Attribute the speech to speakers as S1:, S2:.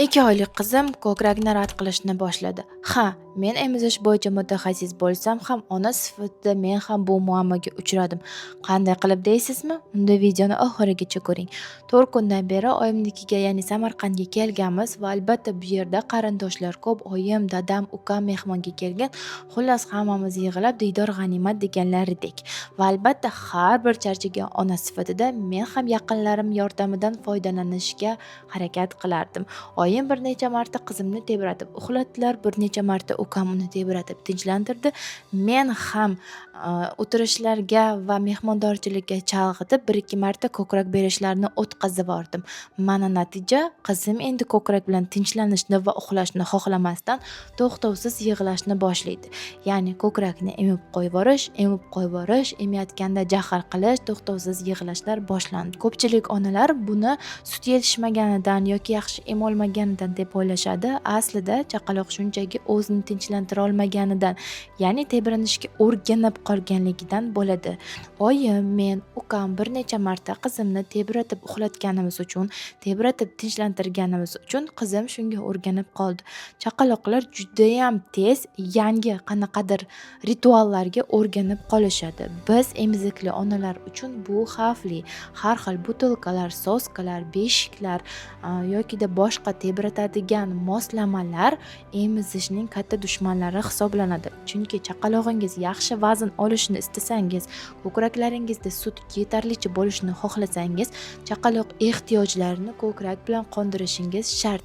S1: 2 oylik qizim ko'krakni rad qilishni boshladi. Ha, men emizish bo'yicha mutaxassis bo'lsam ham, ona sifatida men ham bu muammoga uchradim. Qanday qilib deysizmi? Unda videoni oxirigacha ko'ring. 4 kundan beri oyimnikiga, ya'ni Samarqandga kelganmiz va albatta bu yerda qarindoshlar ko'p, oyim, dadam, ukam mehmonga kelgan. Xullas hammamiz yig'ilib diydor g'animat deganlar edik. Va albatta har bir charchagan ona sifatida men ham yaqinlarim yordamidan foydalanishga harakat qilardim. Oyim bir necha marta qizimni tebratib uxlatdilar, bir necha marta ukam uni tebratib tinchlantirdi. Men ham o'tirishlarga va mehmondorchilikka chalg'itib 1-2 marta ko'krak berishlarini o'tkazib bordim. Mana natija, qizim endi ko'krak bilan tinchlanishni va uxlashni xohlamasdan to'xtovsiz yig'lashni boshlaydi. Ya'ni ko'krakni emib qo'yvorish, emayotganda jahl qilish, to'xtovsiz yig'lashlar boshlandi. Ko'pchilik onalar buni sut yetishmaganidan yoki yaxshi emolmaganidan deb o'ylashadi. Aslida chaqaloq shunchaki o'zini tinchlantira olmaganidan, ya'ni tebranishga o'rganib qolganligidan bo'ladi. Oyim, men, ukam bir necha marta qizimni tebratib uxlatganimiz uchun, tebratib tinchlantirganimiz uchun qizim shunga o'rganib qoldi. Chaqaloqlar judayam tez yangi qanaqadir rituallarga o'rganib qolishadi. Biz emizikli onalar uchun bu xavfli. Har xil butilkalar, soskalar, beshiklar yokida boshqa tebratadigan moslamalar emizishning katta dushmanlari hisoblanadi. Chunki chaqalog'ingiz yaxshi vazn olishni istasangiz, ko'kraklaringizda sut yetarlicha bo'lishini xohlasangiz, chaqaloq ehtiyojlarini ko'krak bilan qondirishingiz shart.